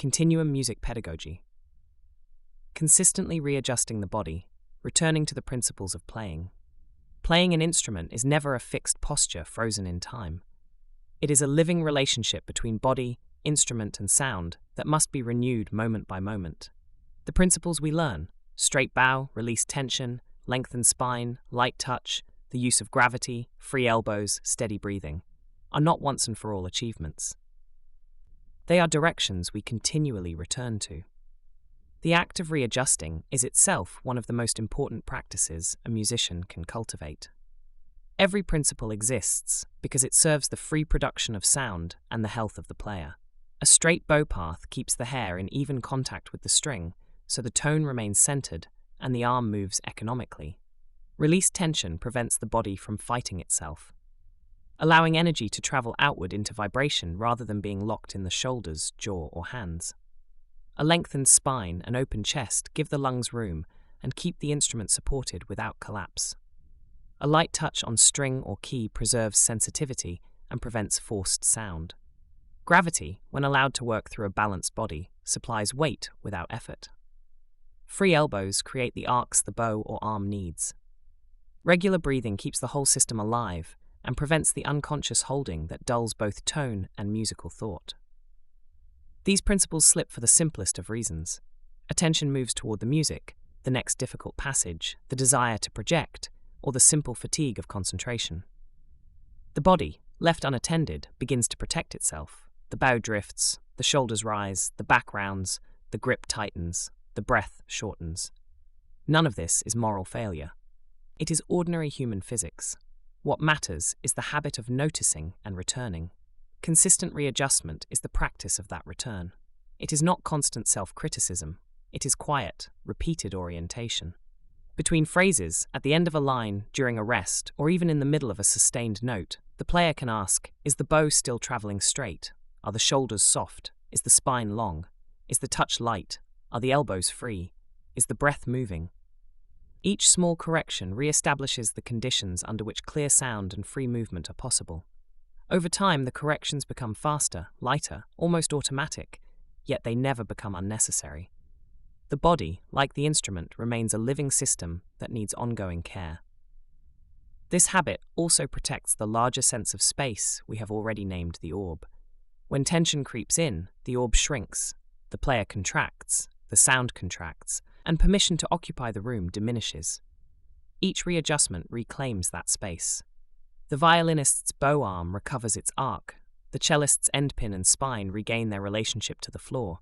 Continuum Music Pedagogy. Consistently readjusting the body, returning to the principles of playing. Playing an instrument is never a fixed posture frozen in time. It is a living relationship between body, instrument, and sound that must be renewed moment by moment. The principles we learn, straight bow, release tension, lengthen spine, light touch, the use of gravity, free elbows, steady breathing, are not once and for all achievements. They are directions we continually return to. The act of readjusting is itself one of the most important practices a musician can cultivate. Every principle exists because it serves the free production of sound and the health of the player. A straight bow path keeps the hair in even contact with the string, so the tone remains centered and the arm moves economically. Released tension prevents the body from fighting itself, allowing energy to travel outward into vibration rather than being locked in the shoulders, jaw, or hands. A lengthened spine and open chest give the lungs room and keep the instrument supported without collapse. A light touch on string or key preserves sensitivity and prevents forced sound. Gravity, when allowed to work through a balanced body, supplies weight without effort. Free elbows create the arcs the bow or arm needs. Regular breathing keeps the whole system alive and prevents the unconscious holding that dulls both tone and musical thought. These principles slip for the simplest of reasons. Attention moves toward the music, the next difficult passage, the desire to project, or the simple fatigue of concentration. The body, left unattended, begins to protect itself. The bow drifts, the shoulders rise, the back rounds, the grip tightens, the breath shortens. None of this is moral failure. It is ordinary human physics. What matters is the habit of noticing and returning. Consistent readjustment is the practice of that return. It is not constant self-criticism. It is quiet, repeated orientation. Between phrases, at the end of a line, during a rest, or even in the middle of a sustained note, the player can ask, is the bow still traveling straight? Are the shoulders soft? Is the spine long? Is the touch light? Are the elbows free? Is the breath moving? Each small correction re-establishes the conditions under which clear sound and free movement are possible. Over time, the corrections become faster, lighter, almost automatic, yet they never become unnecessary. The body, like the instrument, remains a living system that needs ongoing care. This habit also protects the larger sense of space we have already named the orb. When tension creeps in, the orb shrinks, the player contracts, the sound contracts, and permission to occupy the room diminishes. Each readjustment reclaims that space. The violinist's bow arm recovers its arc, the cellist's endpin and spine regain their relationship to the floor,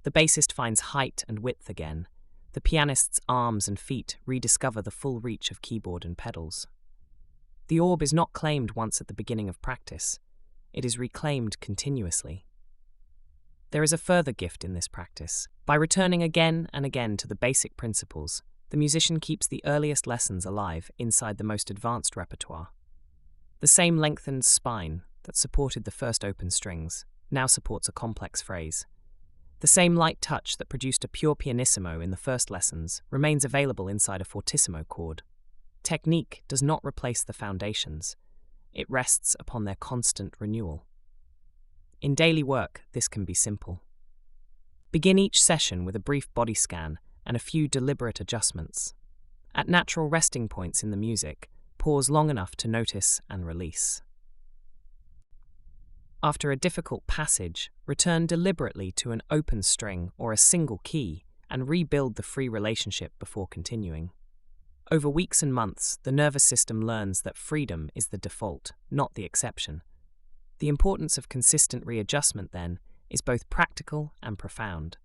the bassist finds height and width again, the pianist's arms and feet rediscover the full reach of keyboard and pedals. The orb is not claimed once at the beginning of practice, it is reclaimed continuously. There is a further gift in this practice. By returning again and again to the basic principles, the musician keeps the earliest lessons alive inside the most advanced repertoire. The same lengthened spine that supported the first open strings now supports a complex phrase. The same light touch that produced a pure pianissimo in the first lessons remains available inside a fortissimo chord. Technique does not replace the foundations. It rests upon their constant renewal. In daily work, this can be simple. Begin each session with a brief body scan and a few deliberate adjustments. At natural resting points in the music, pause long enough to notice and release. After a difficult passage, return deliberately to an open string or a single key and rebuild the free relationship before continuing. Over weeks and months, the nervous system learns that freedom is the default, not the exception. The importance of consistent readjustment, then, is both practical and profound.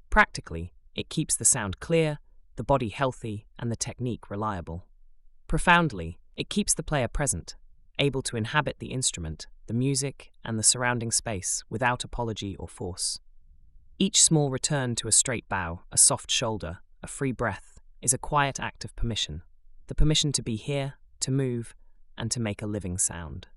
Practically, it keeps the sound clear, the body healthy, and the technique reliable. Profoundly, it keeps the player present, able to inhabit the instrument, the music, and the surrounding space without apology or force. Each small return to a straight bow, a soft shoulder, a free breath, is a quiet act of permission, the permission to be here, to move, and to make a living sound.